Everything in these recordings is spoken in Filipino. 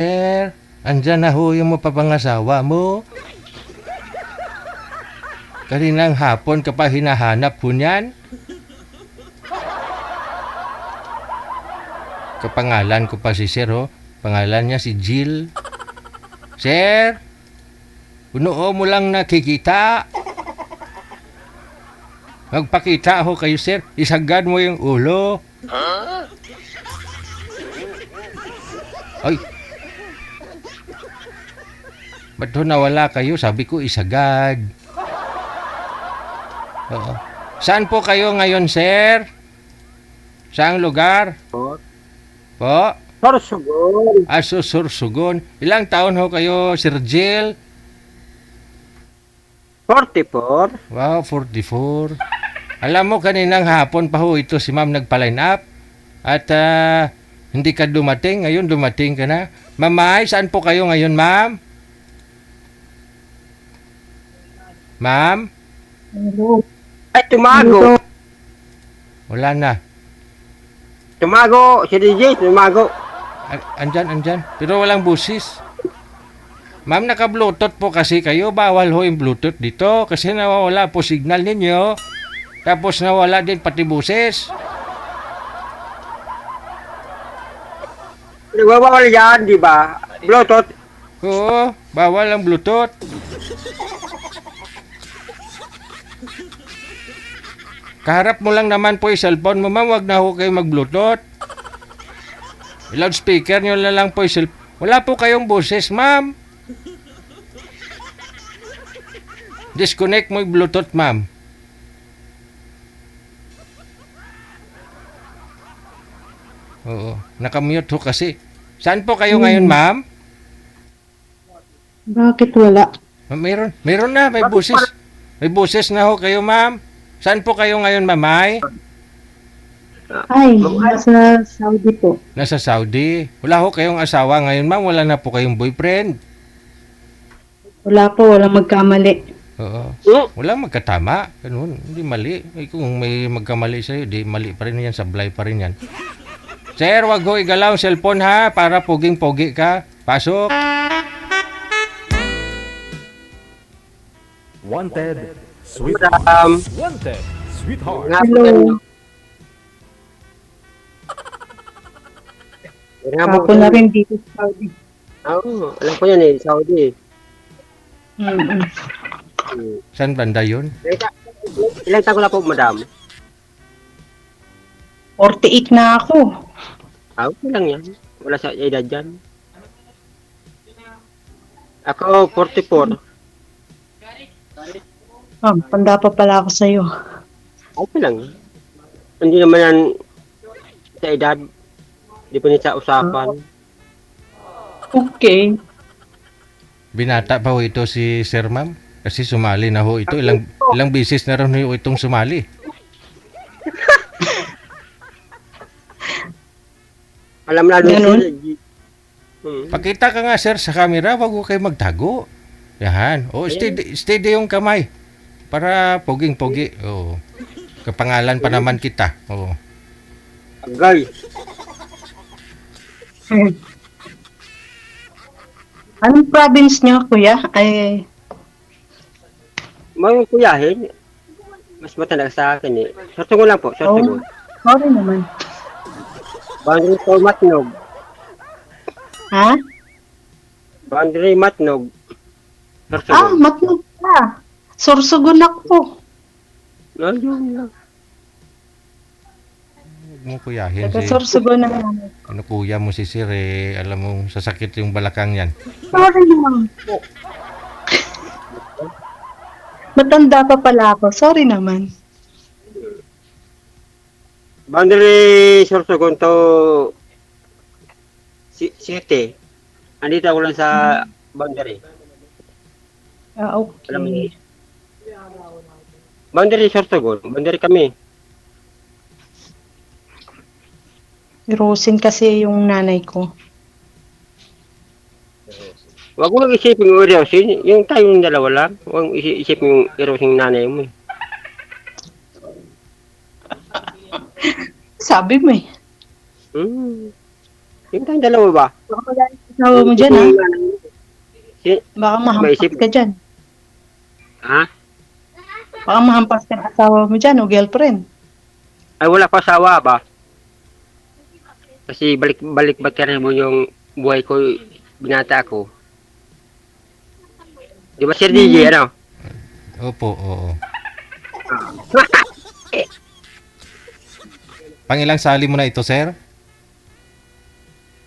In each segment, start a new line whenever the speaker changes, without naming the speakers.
Sir, andyan na ho yung mapapangasawa mo. Kaninang hapon ka pa hinahanap ho niyan. Kapangalan ko pa si Sir ho. Pangalan niya si Jill. Sir, unoo mo lang nakikita. Magpakita ho kayo, Sir. Isagad mo yung ulo. Ay, ba't ho nawala kayo? Sabi ko isagad. Oo. Saan po kayo ngayon, Sir? Saang lugar? Po?
Sorsogon.
Sursugon. Ilang taon ho kayo, Sir Jill?
44.
Wow, 44. Alam mo, kaninang hapon pa ho ito si ma'am nagpa-line up. At hindi ka dumating. Ngayon dumating ka na. Mamay, saan po kayo ngayon, ma'am? Ma'am?
Ay, tumago.
Wala na.
Tumago. Si DJ, tumago.
Andyan. Pero walang busis. Ma'am, naka-bluetooth po kasi kayo. Bawal ho yung bluetooth dito. Kasi nawawala po signal ninyo. Tapos nawala din pati busis.
Nagwawala yan, di ba? Bluetooth.
Oo, bawal ang bluetooth. Kaharap mo lang naman po yung cellphone mo, ma'am. Huwag na ho kayo mag-bluetooth. Loudspeaker nyo na lang po yung cellphone. Wala po kayong boses, ma'am. Disconnect mo yung bluetooth, ma'am. Oo, nakamute ho kasi. Saan po kayo ngayon, ma'am?
Bakit wala?
Meron na, may buses. May buses na ho kayo, ma'am. Saan po kayo ngayon, mamay?
Ay, nasa Saudi po.
Nasa Saudi. Wala ho kayong asawa ngayon, ma'am. Wala na po kayong boyfriend.
Wala po, walang magkamali.
Oo. Wala magkatama. Ganun. Hindi mali. Kung may magkamali sa'yo, di mali pa rin yan. Sablay pa rin yan. Sir, wag ho igalaw ang cellphone ha. Para poging-pogi ka. Pasok.
Wanted, sweetheart. Wanted, sweetheart.
Hello. Ako na rin dito sa Saudi.
Oo, alam ko yan eh, Saudi.
Mm-mm.
Saan banda yun?
Ilang taon na po, madam?
48 na ako.
Okay lang yan. Wala sa edad dyan. Ako, 44.
Panda pa pala ako sa'yo.
Okay lang. Hindi naman yan sa edad. Hindi pa niya sa usapan.
Okay.
Binata pa ho ito si Sir, ma'am? Kasi sumali na ho ito. Ilang bisis na rin ho itong sumali.
Alam na
Ganun?
Pakita ka nga, sir, sa camera. Wag ho kayo magtago. Yan. O, steady yung kamay. Para poging-pogi. Oo. Kapangalan pa naman kita. Oo.
Agay.
Anong province niyo, kuya? Ay,
Mga kuyahin, mas matanda sa akin eh. Sorsogon lang po, sorsogon.
sorry naman.
Boundary for Matnog.
Ha?
Boundary Matnog. Sorsogon.
Matnog ka. Sorsogon ako.
Ayun lang.
Huwag mo kuyahin
Taga
si...
Sorsogon na namin.
Ano kuya mo si Sir eh. Alam mo, sasakit yung balakang yan.
Sorry naman po. Matanda pa pala ako. Sorry naman.
Boundary Sorsogon to City. Andito ako lang sa boundary. Alam mo
Okay.
yun? Boundary Sorsogon. Boundary kami.
Rosin kasi yung nanay ko.
Huwag mo isipin yung erosin. Yung tayong dalawa lang. Huwag mo isipin yung erosin nanay mo.
Sabi mo eh.
Yung tayong dalawa ba?
Baka asawa mo dyan, ha?
Si-
Baka mahampas
Maisip.
ka dyan.
Ha?
Baka mahampas ka ng asawa mo dyan o girlfriend.
Ay, wala pa asawa ba? Kasi balik ba mo yung buhay ko, binata ako. Di ba, Sir DJ, ano?
Opo, oo. Pangilang sali mo na ito, sir?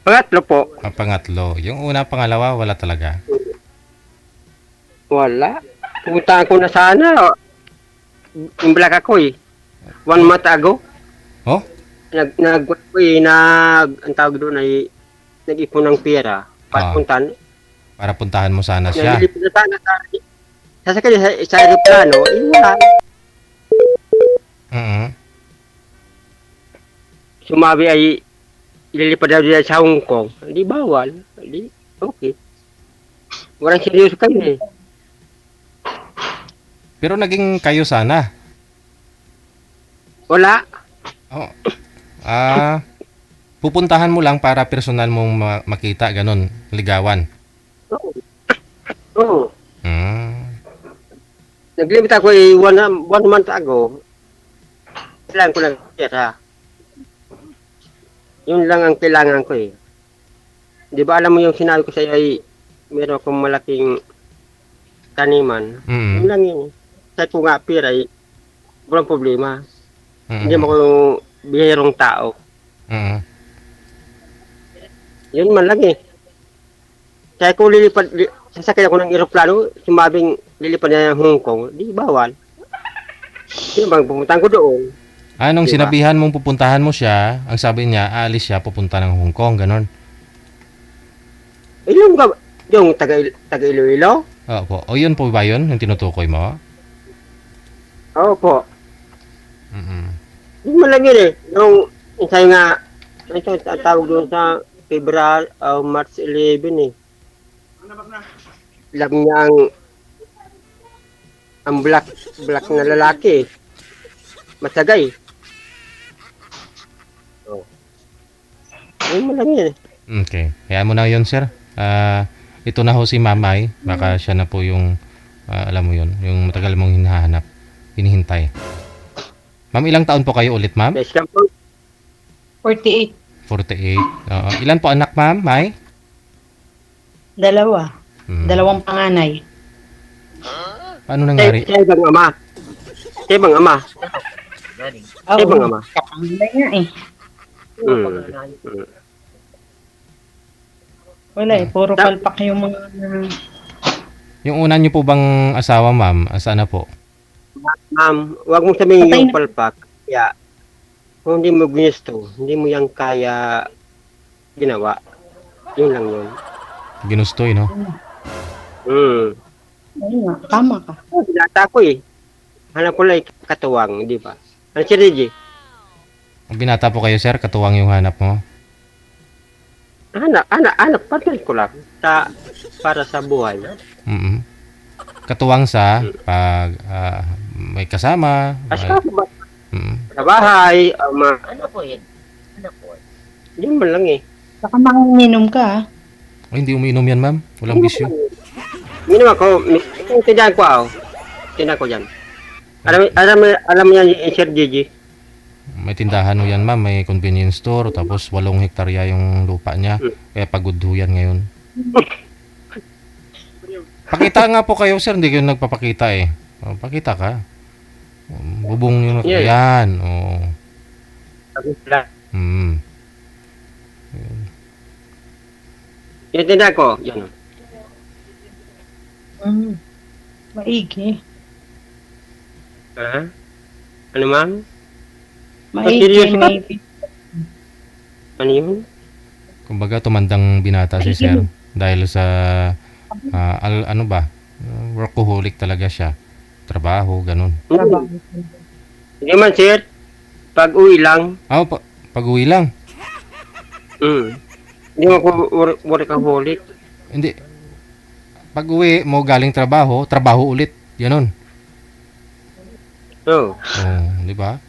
Pangatlo po.
Pangatlo. Yung una, pangalawa, wala talaga.
Wala. Pumunta ko na sana. Yung black ako eh. 1 month ago.
Oh?
Ang tawag doon ay nag-ipon ng pera. Papuntan.
Para puntahan mo sana siya.
Nalilipid na sana sasakay sa aeroplano. Wala.
Mhm.
Sumabi ay ililipad daw dyan sa Hong Kong. Hindi bawal. Hindi. Okay. Walang seryoso kayo eh.
Pero naging kayo sana.
Wala.
Oh. Pupuntahan mo lang para personal mong makita, ganun, ligawan.
Oo.
Hmm.
Naglimit ako eh, one month ago. Kailangan ko lang pera. Yun lang ang kailangan ko eh. Di ba alam mo yung sinabi ko sa iyo ay meron akong malaking taniman.
Mm.
Yun lang yun eh. Kahit ko nga pera eh, walang problema.
Mm.
Hindi mo ko bihirong tao.
Mm.
Yun man lang eh. Kaya kung sasakay ako ng eroplano, sumabing lilipad na ng Hong Kong, di bawal. Yun bang pumuntahan ko doon.
Anong
Diba?
sinabihan mong pupuntahan mo siya, ang sabi niya, alis siya, pupunta ng Hong Kong, ganun.
Yung taga Iloilo?
Opo. O yun po ba yun, yung tinutukoy mo?
Oo po.
Mm.
Yun man lang yun eh. Yung isa nga, ito tawag doon sa February, March 11 eh. Alam niya ang black na lalaki eh. Matagay. Oh. Yun man lang yun eh.
Okay. Kaya mo na yun, sir. Ito na ho si Mamay. Baka siya na po yung, alam mo yun, yung matagal mong hinihintay. Ma'am, ilang taon po kayo ulit, ma'am?
Best camp po.
48.
48. Ilan po anak, ma'am? May?
Dalawa.
Hmm.
Dalawang panganay.
Paano nangyari?
Sa ibang ama. Sa ibang ama. Sa ibang ama.
Kapangalay nga eh. Wala eh, puro palpak yung mga...
Yung una niyo po bang asawa, ma'am? Saan na po?
Ma'am, wag mo sabihin
Patay
yung
na.
palpak. Kaya, kung hindi mo ginusto, hindi mo yan kaya ginawa. Yun lang yun.
Ginustoy, no?
Ayun nga, tama ka.
Binata ko eh. Hanap ko lang katuwang, di ba? Ano si Reggie?
Binata po kayo, sir. Katuwang yung hanap mo.
Anak, partner ko lang. Para sa buhay.
Mm. Katuwang sa pag may kasama.
Aska ba?
Mm.
Sa bahay, ano po yun? Yun man lang eh.
Baka manginginom ka ha.
Ay, hindi umiinom yan, ma'am. Walang bisyo.
Minum ako, tindahan ko ako. Tindahan ko dyan. Alam mo yan, Sir Gigi.
May tindahan ho yan, ma'am. May convenience store. Tapos 8 hektarya yung lupa niya. Kaya pagod ho yan ngayon. Pakita nga po kayo, sir. Hindi kayo nagpapakita eh. Pakita ka. Bubong yun.
Yeah.
Yan. Oh. Hmm.
Yung tindahan ko, yan.
Maigi.
Ha? Ano ma'am?
Maigi,
seryoso ka?
maybe.
Ano yun?
Kumbaga, tumandang binata si sir. Dahil sa, ano ba? Workaholic talaga siya. Trabaho, ganun.
Hindi man, sir. Pag uwi lang.
Pag-uwi lang.
Hindi mo ako workaholic.
Hindi. Pag-uwi mo galing trabaho ulit. Ganun.
Oo.
Oh, di ba?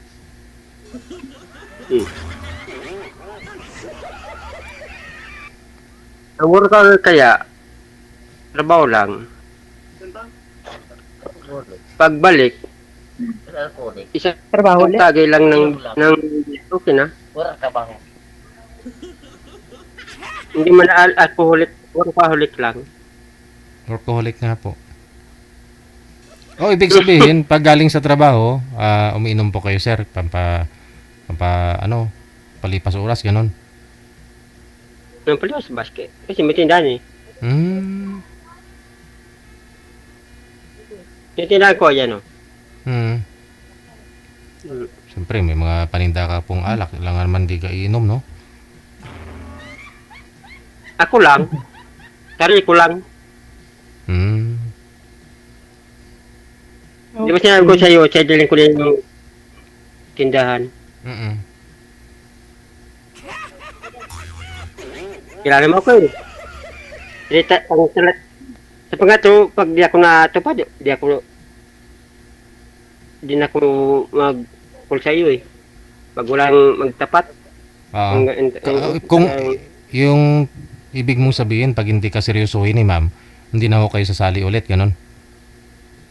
Ang workout kaya, trabaho lang. Pagbalik, isang
Trabaho ulit.
tagay lang ng okay na. Hindi man alcoholic, workaholic lang.
Workaholic nga po. Oh, ibig sabihin, pag galing sa trabaho, umiinom po kayo, sir, palipas oras, ganun.
Nang pala sa basket. Kasi may tindahan eh.
Hmm.
Yung tindahan ko, yan o.
Hmm. Siyempre, may mga paninda ka pong alak. Kailangan naman di ka iinom, no?
Ako lang. Sarili ko lang.
Hmm.
Di ba sinabi ko sa'yo, scheduling ko din yung tindahan.
Mm-mm.
Kilala mo ako eh. Sa pangato, pag di ako natupad, di na ako mag-call sa iyo eh. Pag walang magtapat.
Ah. Kung yung ibig mong sabihin, pag hindi ka seryosohin ni ma'am, hindi na ako kayo sasali ulit, ganun?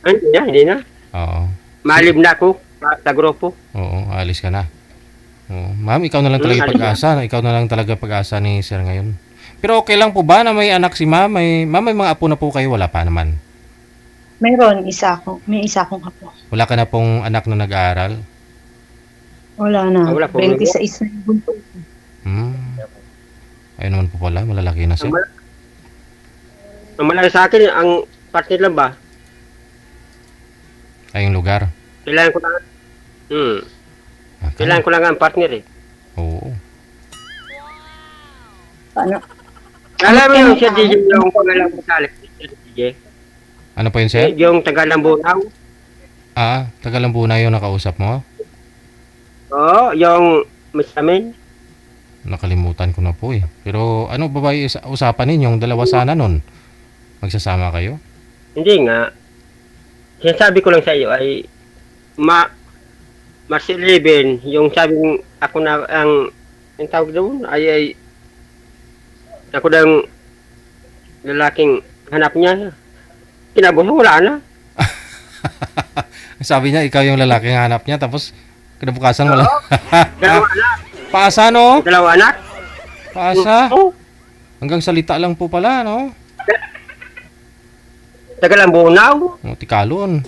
Hindi na.
Oo.
Malib na ako sa grupo.
Oo, alis ka na. Oo. Ma'am, ikaw na lang talaga
alis
pag-asa. Ikaw na lang talaga pag-asa ni sir ngayon. Pero okay lang po ba na may anak si ma'am? May mga apo na po kayo? Wala pa naman.
Mayroon, may isa akong apo.
Wala ka na pong anak na nag-aaral?
Wala na.
Wala po.
26 na yung bunso.
Ayun naman po pala, malalaki na sir.
Ang malaki sa akin, ang partner lang ba?
Ay, yung lugar.
Kailangan ko lang. Kailangan ko lang ang partner eh.
Oo.
Paano?
Alam mo yung siya DJ yung pangalan mo sa Alex DJ?
Ano po yun sir?
Yung taga Lambunaw.
Taga Lambuna yung nakausap mo?
Oo, yung miss namin.
Nakalimutan ko na po eh. Pero ano ba usapan ninyong dalawa sana nun? Magsasama kayo?
Hindi nga. Sinasabi ko lang sa iyo ay March 11, yung sabing ako na ang tawag doon ay ako na ang lalaking hanap niya. Kinabuhi, wala na.
Sabi niya, ikaw yung lalaki ng hanap niya, tapos kinabukasan wala.
Dalawa anak.
Paasa, no?
Dalawa anak.
Paasa.
Oo.
Hanggang salita lang po pala, no?
Taga Lambunaw.
O, tikalon.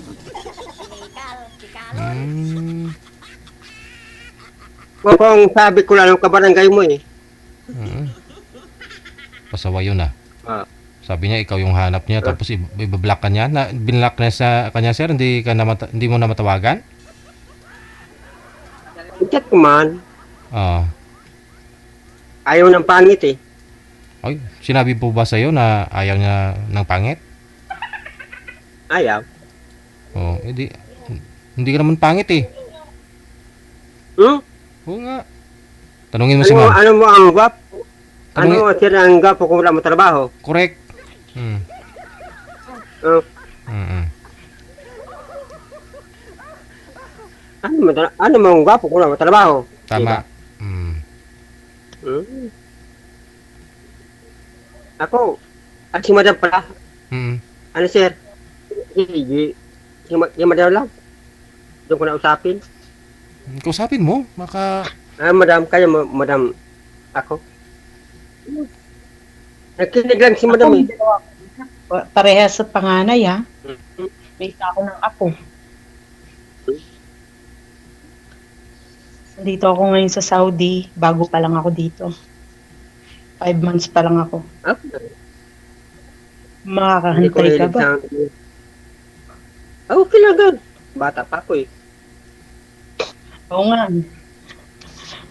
Kung sabi ko lang yung kabarangay mo eh.
Pasaway yun ah.
Ah.
Sabi niya, ikaw yung hanap niya, tapos ibablock ka niya. Binlock na sa kanya, sir, hindi mo na matawagan?
Chat ko man. Ayaw ng pangit eh.
Ay, sinabi po ba sa'yo na ayaw niya ng pangit?
Ayaw.
Hindi ka naman pangit eh. Oo nga. Tanungin mo si ma'am.
Ano mo ang gwap? Ano sir ang gwapo kung wala mo trabaho?
Correct.
Ano mo ang gwapo kung wala mo trabaho?
Tama.
Diba? Ako, si madam pala. Ano sir? Si madam lang. Doon ko na usapin.
Kausapin mo.
Madam, kayo madam ako. Nakinig lang si madam eh.
Parehas sa panganay ha. May isa ako ng apo. Dito ako ngayon sa Saudi. Bago pa lang ako dito. 5 months pa lang ako. Makakahantay ka ba?
Okay lang gan. Bata pa ako eh.
Oo nga.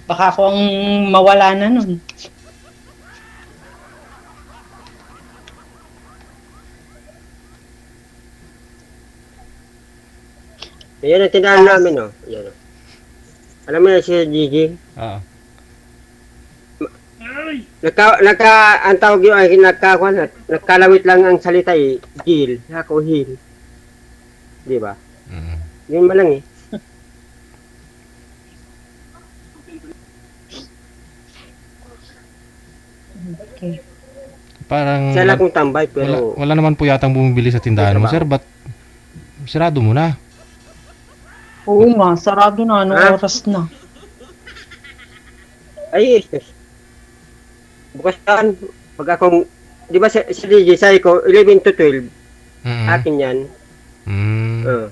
Baka ako ang mawala na nun.
Yan ang tindahan namin oh. Yan oh. Alam mo na si Gigi?
Oo.
Ang tawag yun ay nagkalawit lang ang salita eh. Gil. Ako hil. Di ba? Yun man lang eh.
Okay.
Parang
Siya lang
wala,
kong tambay, pero
wala naman po yatang bumibili sa tindahan mo, sir. Ba't sirado mo na?
Oo nga, sarado na. Anong
Ah?
oras na?
ay, yes. Bukas saan, pag akong, di ba sa DJ, sabi ko, 11 to 12,
Mm.
akin yan.
Mm.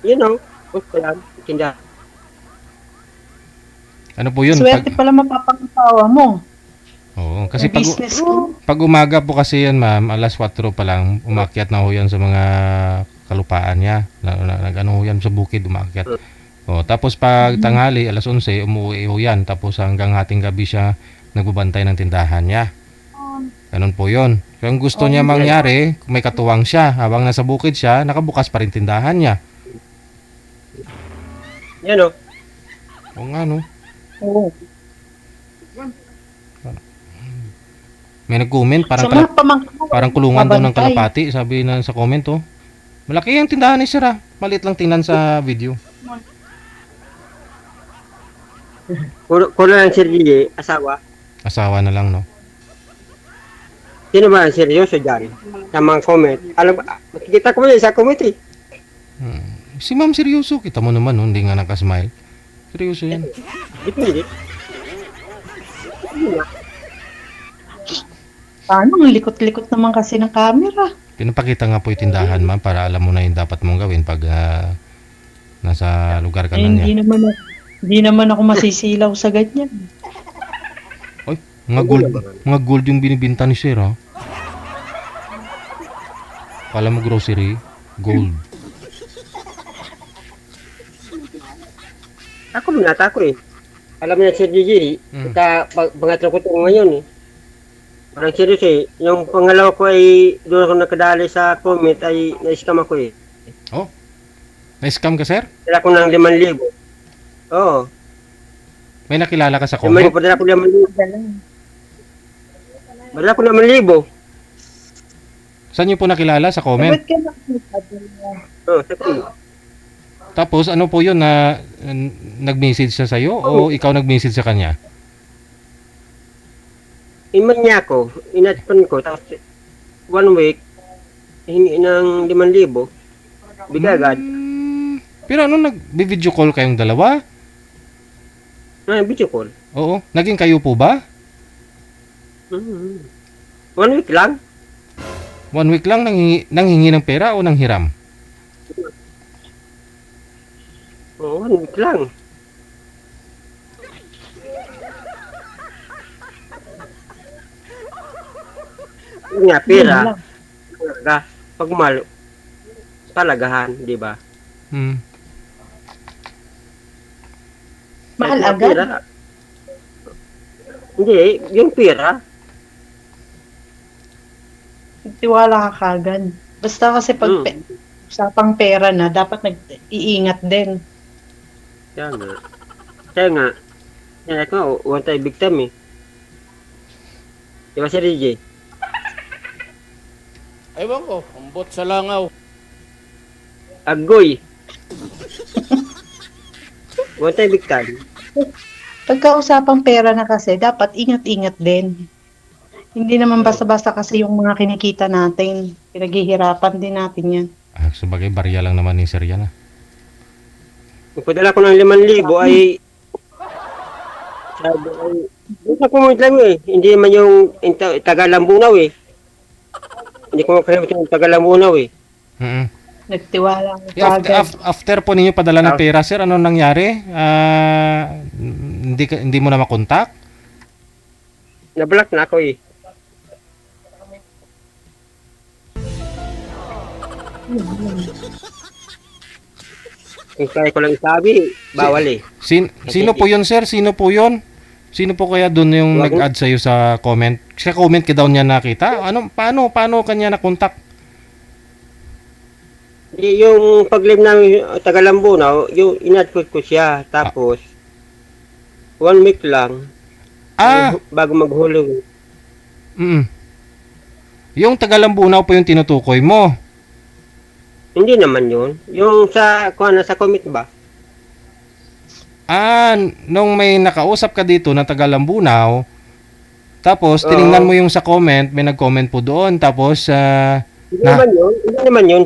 You know, gusto yan, tindahan.
Ano po yun?
Swerte pala mapapangasawa mo.
Oo, kasi
May business ko.
pag umaga po kasi yan, ma'am, alas 4 pa lang, umakyat na ho yan sa mga kalupaan niya. Nag-ano ho yan sa bukid, umakyat. O, tapos pag tanghali, alas 11, umuwi ho yan. Tapos hanggang hating gabi siya nagbabantay ng tindahan niya. Ganun po yun. Kung gusto niya mangyari, kung may katuwang siya, habang nasa bukid siya, nakabukas pa rin tindahan niya.
Yan o.
O nga, no?
Oo.
May nag-comment,
Sa mga pamangkin mo,
parang kulungan daw ng
babantay.
kalapati, sabi na sa comment, oh. Malaki ang tindahan ni sir, ah. Maliit lang tingnan sa video.
Kulo lang Sir DJ, asawa.
Asawa na lang, no?
Sino ba ang seryoso dyan? Sa mga comment. Alam ba, makikita ko yun sa comment eh.
Si ma'am seryoso, kita mo naman, no? Hindi nga nakasmile. Seryoso yan.
Depende.
Paano? Ang likot-likot naman kasi ng camera.
Pinapakita nga po yung tindahan, ma'am, para alam mo na yung dapat mong gawin pag nasa lugar ka
Eh,
na niya.
hindi naman ako masisilaw sa ganyan.
Mga gold yung binibinta ni sir, ha? Kala mo grocery, gold.
Ako binata ko eh. Alam mo na Sir DJ, pangatlo ko ito ngayon eh. Parang serious eh. Yung pangalawa ko ay doon ako nakadali sa comment ay na-scam ako eh.
Oh, na-scam ka, sir?
Dala ko ng 5,000. Oo.
May nakilala ka sa
Comment?
comment?
Padala ko 5,000. Padala ko 5,000.
Saan niyo po nakilala sa comment?
Ba't ka nakita doon?
Oo, sa comment.
Tapos ano po yun na nag-message siya sa'yo o ikaw nag-message sa kanya?
Iman niya ako, inatpan ko, tapos 1 week, hingi ng 5,000. Bigay agad.
Pero ano, nag-video call kayong dalawa?
Video call.
Oo. Naging kayo po ba?
1 week lang.
1 week lang nanghingi ng pera o nang hiram?
Oo, 1 week lang. Yun nga, pera.
Yun lang.
Talaga, pag mahal, talagahan, di ba?
Hmm.
Mahal
Kahit
agad.
pera. Hindi, yung pera.
Tiwala ka kagad. Basta kasi pag
Mm.
usapang pera na, dapat nag-iingat din.
Kaya nga. Kaya nga. Kaya nga, one time big time eh. Di ba si DJ?
Ewan ko, umbot sa langaw.
Agoy. One time big time.
Pagka usapang pera na kasi, dapat ingat-ingat din. Hindi naman basta-basta kasi yung mga kinikita natin. Pinaghihirapan din natin yan.
Sabagay, barya lang naman ni sir yan, ah.
Kung padala ko ng 5,000 ay sabi ay sa comment lang eh. Hindi man yung Tagalambunaw eh. Hindi ko makalimutan yung Tagalambunaw eh.
Mm-mm.
Nagtiwala ka
Yeah,
kagad.
after po ninyo padala ng pera, sir, ano nangyari? Hindi mo na makontak?
Nablock na ako eh. Kung kaya ko lang isabi, bawal eh.
Sino po yun, sir? Sino po yun? Sino po kaya doon yung
Wag-
nag-add sa'yo sa comment? Sa comment ka daw niya nakita? Paano kanya na-contact?
Yung pag-live namin Tagalambunaw, yung in-adput ko siya. Tapos, 1 week lang, bago maghulog.
Mm. Yung Tagalambunaw po yung tinutukoy mo.
Hindi naman yun. Yung sa comment ba?
Nung may nakausap ka dito ng Tagalambunaw, Tapos,
Oo.
tiningnan mo yung sa comment, may nag-comment po doon. Tapos,
Hindi naman yun. Hindi naman yun.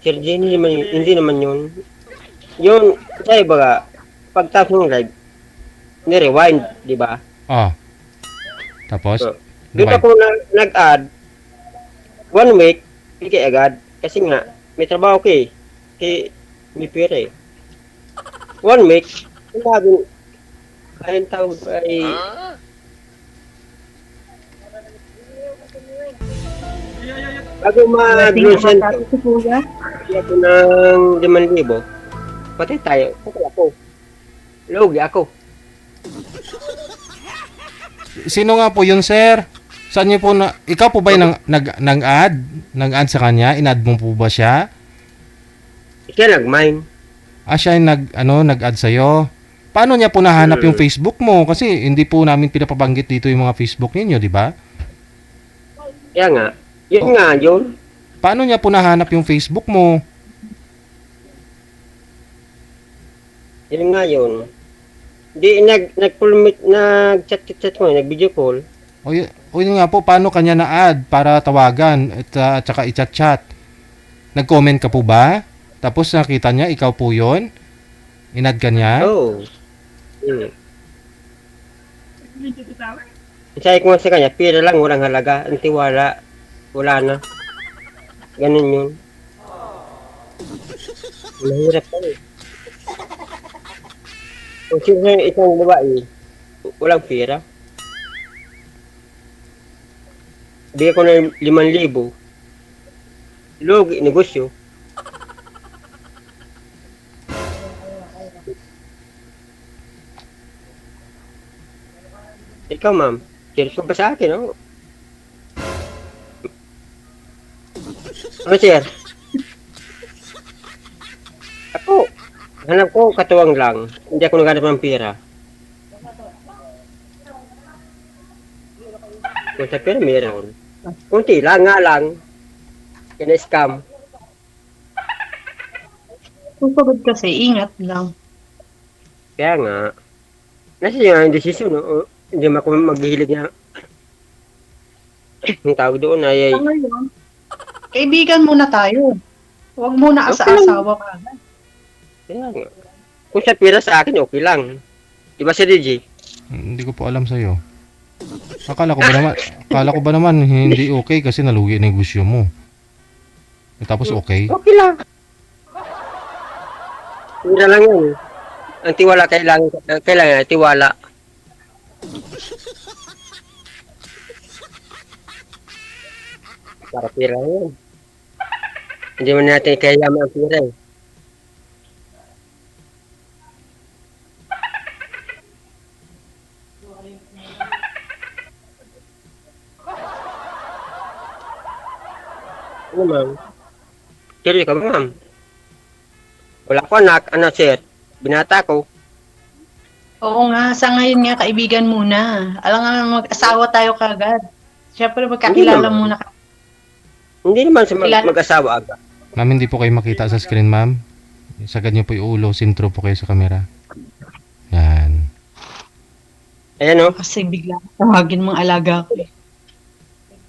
Sir J, hindi naman yun. Yun, sa iba, pagtapos ng live, ni-rewind, di ba?
Tapos,
So, doon ako nag-add, 1 week, hindi agad. Kasi nga, may trabaho ko eh. Kasi may pera eh. 1 week, sinabi, ayun tawag ay, bago mag-lucent ko,
Si Kuya.
bigyan ko ng 5,000. Patay tayo, patay ako. Lugi ako.
sino nga po yun, sir? Saan niyo po ikaw po ba yung nag-add? Nag-add sa kanya? In-add mo po ba siya?
Siya nag-mine.
Siya yung nag-add sa'yo. Paano niya po nahanap yung Facebook mo? Kasi hindi po namin pinapabanggit dito yung mga Facebook ninyo, di ba?
Kaya nga, yun nga yun.
Paano niya po nahanap yung Facebook mo?
Yun nga yun. Di, nag-chat ko, nag-video call.
O yun nga po, paano kanya na-add para tawagan at saka i-chat-chat? Nag-comment ka po ba? Tapos nakita niya, ikaw po yun? In-add ka niya?
Oo. Sabi ko nga sa kanya, pira lang, walang halaga. Ang tiwala, wala na. Ganun yun. Mahirap pa eh. Kung sino yung isang babae, walang pira. Bigyan ko na 5,000. Logi, negosyo. Ikaw, ma'am. Serious ka ba sa akin, oh? Ano, sir? Ako, hanap ko katuwang lang. Hindi ako naghanap ng pera. Kung sa pera, meron. Kunti lang, nga lang. Kina-scam.
Kung pagod kasi, ingat lang.
Kaya nga, nasa yung decision, no? Hindi mo ako maghihilig na yung tawag doon ay
Sa ngayon, kaibigan muna tayo. Huwag muna
Okay.
asa-asawa ka.
kaya nga. Kung sa pera sa akin, okay lang. Di ba si DJ?
Hindi ko po alam sa'yo. Akala ko ba naman hindi okay kasi nalugi ang negosyo mo. Tapos okay.
Okay lang. Pera lang yun. Ang tiwala kailangan tiwala. Para pera yun. Hindi man natin kayaman ang pera eh. Ano ma'am? Seryo ka ba ma'am? Wala ko anak, ano sir? Binata ko.
Oo nga, sa ngayon nga, kaibigan muna. Alam nga, mag-asawa tayo kagad. Siyempre, magkakilala
Hindi naman.
muna ka.
Hindi naman sa
Kilala-
mag-asawa agad.
Ma'am, hindi po kayo makita sa screen, ma'am. Sagad niyo po yung ulo, sintro po kayo sa camera. Yan.
Ayan o.
Kasi bigla tawagin mong alaga ko eh.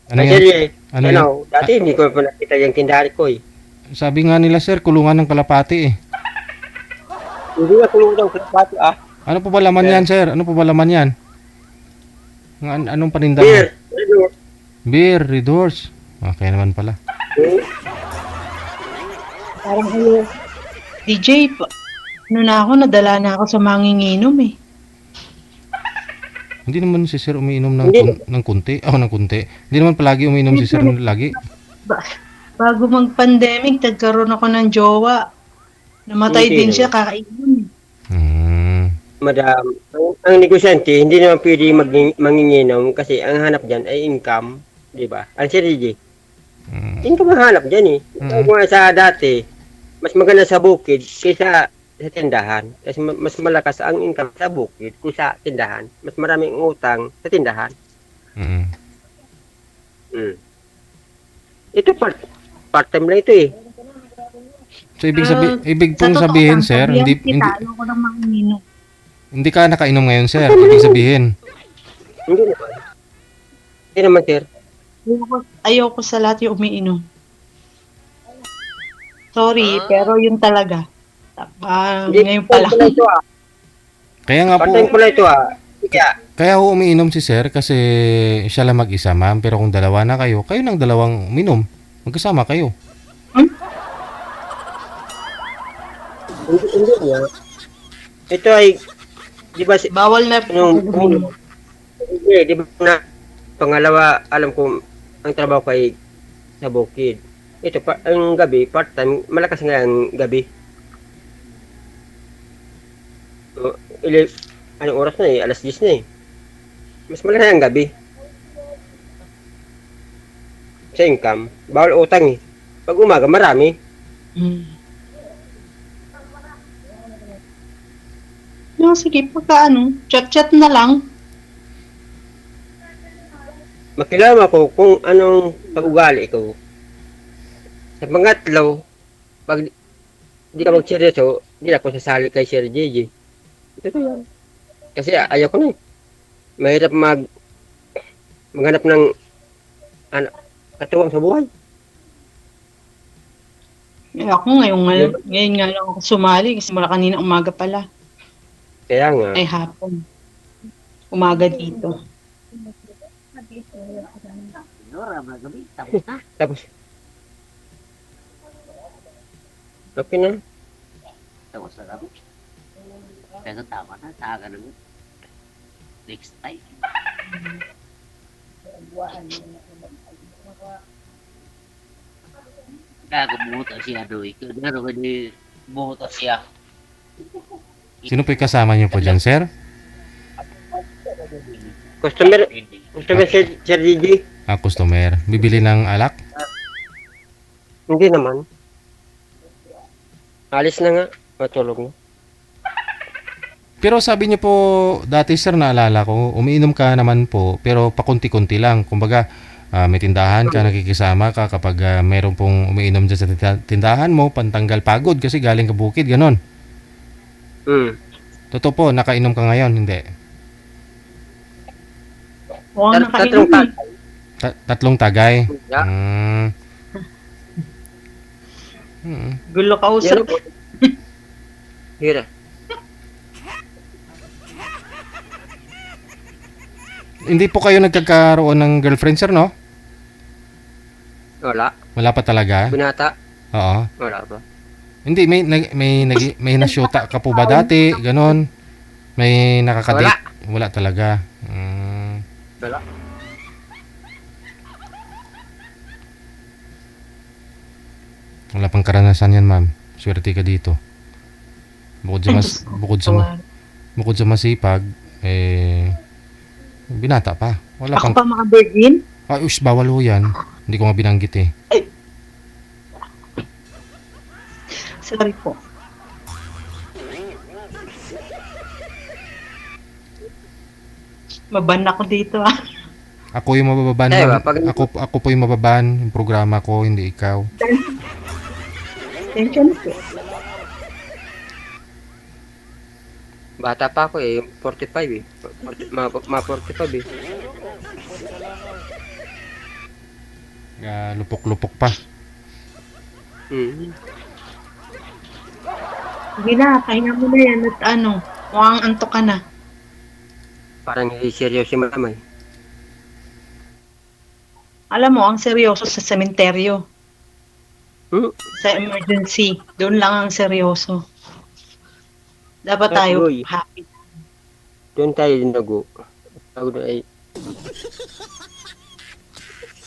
Ano
Ay,
yan?
seryo eh.
Ano
Ano,
yan?
dati hindi ko pa nakita yung tindari ko eh.
Sabi nga nila, sir, kulungan ng kalapati eh.
Hindi na kulong daw kalapati ah.
Ano po ba laman yan, sir? Ano po ba laman yan? Anong paninda mo?
Beer. Ano?
Beer, Red Horse. Okay naman pala.
Parang ayo. DJ, ano na ako, nadala na ako sa manginginom eh.
Hindi naman si sir umiinom
Hindi.
ng kunti. Ng kunti. Hindi naman palagi umiinom si sir lagi.
Bago mag-pandemic, nagkaroon ako ng jowa. Namatay
Hindi
din
naman.
siya, kakainom.
Madam, ang negosyante, hindi naman pwede manginginom kasi ang hanap dyan ay income. Di ba? Ang si DJ. Income ang hanap dyan eh. Kung sa dati, mas maganda sa bukid kaysa sa tindahan. Kasi mas malakas ang income sa bukid kaysa sa tindahan. Mas maraming utang sa tindahan. Ito part-time lang ito eh.
So ibig
Sa
pong
totoo
sabihin,
lang,
sir,
sabihan
hindi
kita, ayoko ng manginginom.
hindi ka nakainom ngayon, sir. Ibig sabihin.
Hindi naman. Hindi naman, sir.
Ayoko sa lahat yung umiinom. Sorry, pero yun talaga.
Hindi,
Ngayon pa lang.
part-time ko lang ito ah.
Kaya nga po,
Part-time ko lang ito ah. Kaya,
kaya ho umiinom si sir kasi siya lang mag-isa, ma'am. Pero kung dalawa na kayo, kayo ng dalawang uminom. Magkasama kayo.
hindi niya. Ito ay, di ba,
Bawal na
Yung
umiinom.
hindi, di ba na pangalawa, alam ko ang trabaho ko ay sa bukid. Ito ang gabi, part-time, malakas nga ang gabi. So, anong oras na eh, alas 10 na eh. Mas malakas ang gabi. Sa income, bawal utang eh. Pag umaga, marami.
Mm. No, sige, pagka chat-chat na lang.
Makilala ko kung anong pag-ugali ko. Sa pangatlo, pag di ka mag-seryoso, di ako sasali kay Sir JJ. Ito yan. Kasi ayaw ko na eh. Mahirap maghanap ng katuwang sa buhay.
Ako ngayon nga lang ako sumali kasi mula kanina umaga pala.
Kaya nga,
Ay hapon. Umaga dito.
tapos, okay na.
Tapos na kami. Kaya tama na, saka naman. Next time. Buta siya doy. Pero hindi buta siya.
Sino po yung kasama niyo po dyan, sir?
Customer Sir JJ?
Customer. Bibili ng alak?
Hindi naman. Alis na nga. Matulog na.
Pero sabi niyo po, dati sir, naalala ko, umiinom ka naman po, pero pakunti-kunti lang. Kumbaga, may tindahan ka, nakikisama ka kapag mayroon pong umiinom dyan sa tindahan mo, pantanggal pagod kasi galing ka bukid, ganon. Totoo po, nakainom ka ngayon, hindi.
Oo,
Tatlong
nakainom eh.
Tatlong tagay.
Yeah.
Gulo kausap.
Hira.
Hindi po kayo nagkakaroon ng girlfriend, sir, no?
Wala.
Wala pa talaga?
Binata.
Oo.
Wala pa.
Hindi, may nasyota ka po ba dati? Ganon. May nakakadate? Wala talaga.
Wala.
Wala pang karanasan yan, ma'am. Swerte ka dito. Bukod sa masipag, binata pa. Wala
Ako
pang...
pa maka-virgin?
Ay, bawal ho yan. Hindi ko nga binanggit eh.
Sorry po. Maban ako dito ah.
Ako yung mabababan.
Eh,
ma'am.
pag-
Ako po yung mababan. Yung programa ko, hindi ikaw.
Tension po.
Bata pa ako eh. 45 eh. Ma 45 eh.
Lupok-lupok pa.
Sige na, pahinga mo na yan at mukhang antok ka na.
Parang hindi seryoso si mama eh.
Alam mo, ang seryoso sa sementeryo. Sa emergency. Doon lang ang seryoso. Dapat tayo
Uy.
happy.
Doon tayo dinago. Tawag doon ay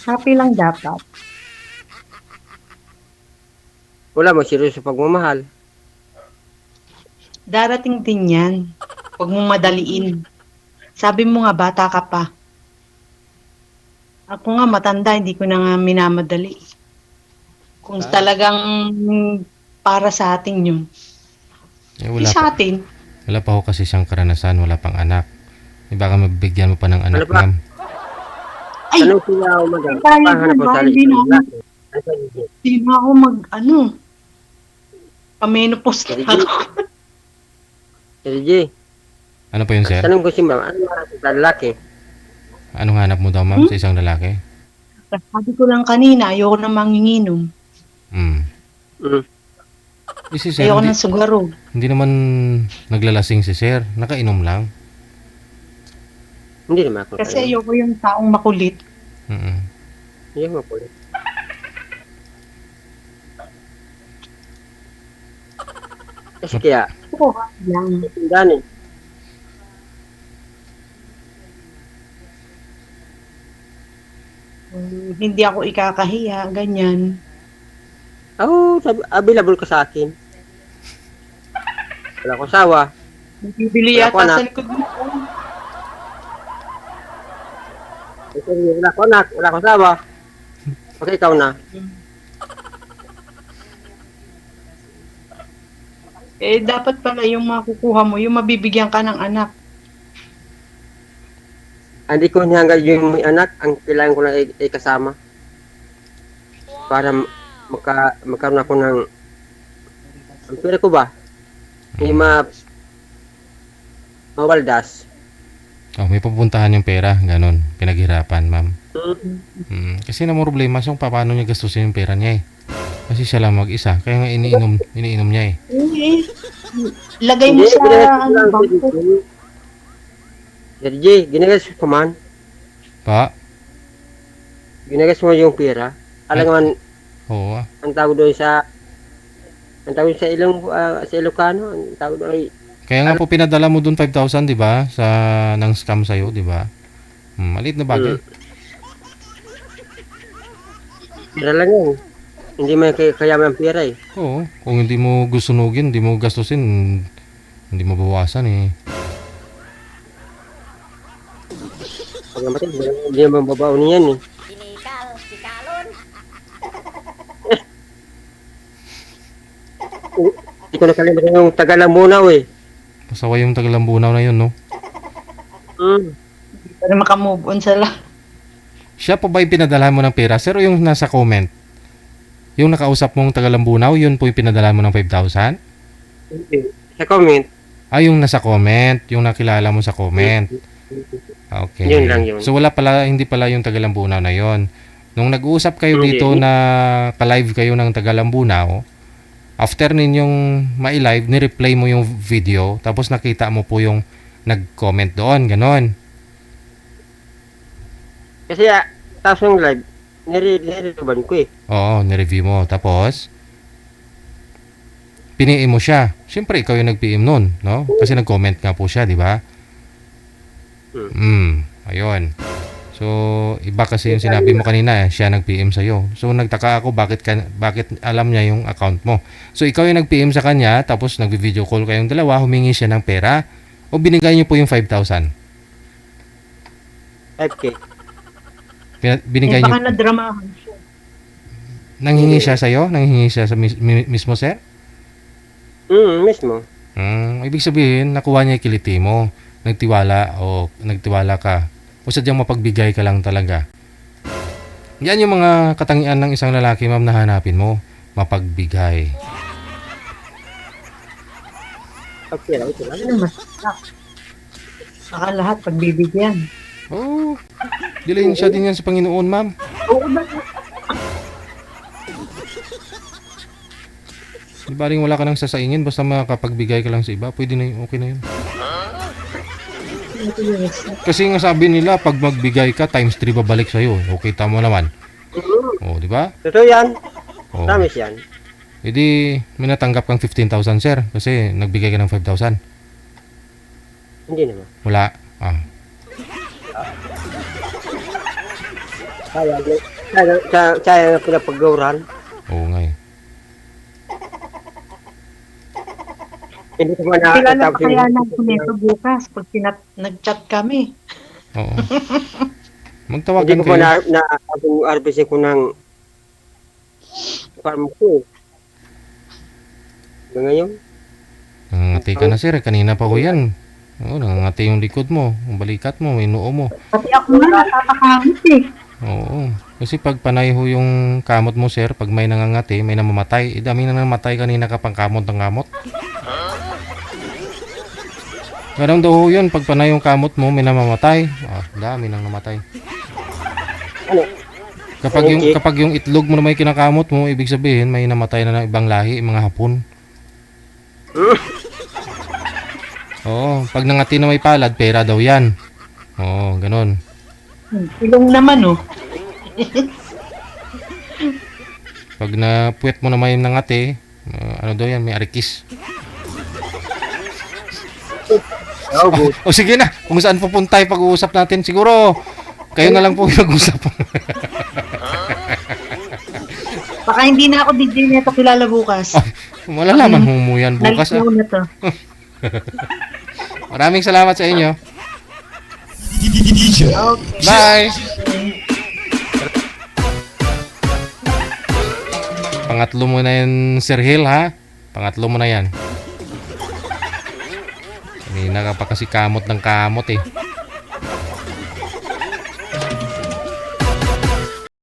Happy lang dapat.
wala mo seryoso pagmamahal.
Darating din yan. Huwag mong madaliin. Sabi mo nga, bata ka pa. Ako nga, matanda, hindi ko na nga minamadali. Kung talagang para sa atin yun.
Wala
Sa
pa,
atin,
wala pa ho kasi siyang karanasan. Wala pang anak. Baka mabigyan mo pa ng anak,
Ano ba?
ma'am.
Ay!
Tanong sila ako mag-
Tayo
pahanap
ba?
ko sa
Hindi na ako.
lalaki. Ano sa DJ?
hindi na ako pamenopause na ako.
Sa DJ.
Ano po yun, sir?
Tanong ko si mama, ano marami sa lalaki?
Anong hanap mo daw, ma'am, sa isang lalaki?
Sabi ko lang kanina, ayoko na manginginom.
Mm.
Mm.
Si sir,
Ayoko
hindi,
ng sugaro.
hindi naman naglalasing si sir. Nakainom lang.
Hindi naman ako.
Kasi ayoko yung taong makulit.
Mm.
Hindi naman ako. Kasi kaya,
Oo, lang.
tindahan eh.
Hindi ako ikakahiya, ganyan.
Available ka sa akin. Wala akong asawa.
Bibili
Wala ko
yata
anak.
sa likod mo.
Wala akong anak. Wala akong asawa. Okay, ikaw na.
Eh, dapat pala yung makukuha mo, yung mabibigyan ka ng anak.
Hindi ko hanggang yung may anak, ang kailangan ko lang ay kasama. Para magkaroon ako ng ang pera ko ba? Hindi mawaldas.
Oh, may pupuntahan yung pera, ganon. Pinaghirapan, ma'am. Kasi namang problema kung paano niya gastusin yung pera niya eh. Kasi siya lang mag-isa. Kaya nga iniinom niya eh.
Eh, lagay mo sa ano, bangko.
Jadi, ginagas ko man.
Pa?
Ginagas mo yung pera. Alam naman,
Oo.
ang tawag doon sa sa Ilocano, ang tawag doon ay
Kaya nga po pinadala mo dun 5,000, di ba? Sa nang scam sa'yo, di ba? Maliit na bagay.
pera lang yan. Hindi man kayaman ang pera eh.
Oo. Kung hindi mo gusunugin, hindi mo gastusin, hindi mo bawasan eh.
Pag namatay, hindi naman babaw niyan eh.
Sinikal, sikalon.
Hindi ko nakalimutan yung Tagalambunaw eh.
Pasaway yung Tagalambunaw na yun, no?
Para makamove on sila.
Siya po ba yung pinadala mo ng pera? Sir, o yung nasa comment? Yung nakausap mong Tagalambunaw, yun po yung pinadala mo ng 5,000?
Sa comment,
Yung nasa comment, yung nakilala mo sa comment. Okay.
Yun lang yun.
So hindi pala yung Tagalambunaw na yun. Nung nag-uusap kayo
Hindi.
dito na ka-live kayo ng Tagalambunaw, after ninyong ma-live, ni-replay mo yung video, tapos nakita mo po yung nag-comment doon, ganon.
kasi tapos yung live, nire-reban ko eh.
Oo, ni-review mo. Tapos, piniim mo siya. Siyempre, ikaw yung nag-PM nun, no? Kasi nag-comment nga po siya, di ba? Ayun. So, iba kasi yung sinabi mo kanina, siya nag-PM sa'yo. So, nagtaka ako bakit alam niya yung account mo. So, ikaw yung nag-PM sa kanya, tapos nag-video call kayong dalawa, humingi siya ng pera, o binigay niyo po yung 5,000?
5K.
Binigay
Baka
niyo,
nadramahan siya.
nanghingi siya sa'yo? Nanghingi siya sa mismo, sir?
Mismo.
Ibig sabihin, nakuha niya yung kiliti mo. Nagtiwala ka. O sadyang mapagbigay ka lang talaga. Yan yung mga katangian ng isang lalaki, ma'am, na hanapin mo. Mapagbigay.
Okay lang, ito lang.
Ano mas? Saka lahat pagbibigyan.
Oh, dilayin siya din yan sa Panginoon, ma'am.
Oo ba?
Di ba rin wala ka nang sasaingin, basta makapagbigay ka lang sa iba, pwede na yun, okay na yun. Kasi nga sabi nila, pag magbigay ka, times 3 babalik sa'yo. Okay, tama naman. Oh, di ba?
Totoo yan.
Oh.
Promise yan.
E di, may natanggap kang 15,000, sir, kasi nagbigay ka ng 5,000.
Hindi naman.
Wala.
Kaya na pinapagawran.
Oo nga eh.
Hindi ko man
Kilala
nakatapos
pa kaya lang ko nito bukas pag nag-chat kami.
Oo.
Hindi
Magtawagan
ko pa
kayo.
nakatapos yung RBC ko ng farm ko. Ngayon,
Nangangati ka na, sir. Kanina pa ko yan. Oo, nangangati yung likod mo, yung balikat mo, yung noo mo.
Pati ako nga natatakangit eh.
Oo. Kasi pag panay ho yung kamot mo, sir, pag may nangangati, may namamatay. Dami na namatay kanina ka pang kamot ng kamot. Ganun daw ho yun, pag panay yung kamot mo, may namamatay. Dami nang namatay.
Ano?
Kapag yung itlog mo na may kinakamot mo, ibig sabihin may namatay na ng ibang lahi, mga hapon. Oo, pag nangati na may palad, pera daw yan. Oo, ganun.
Ilong naman, oh.
Pag napuwet mo na may nangati, ano daw yan, may arikis.
Oh, good.
O sige na, kung saan pupunta yung pag-uusap natin, siguro kayo na lang po yung mag-usap.
Baka hindi na ako DJ nito kilala bukas.
Malalaman mo yan bukas.
Naligaw na to.
Maraming salamat sa inyo.
Okay.
Bye! Pangatlo mo na yan, Sir Hill, ha? Pangatlo mo na yan. Kanina ka pa kasi kamot ng kamot, eh.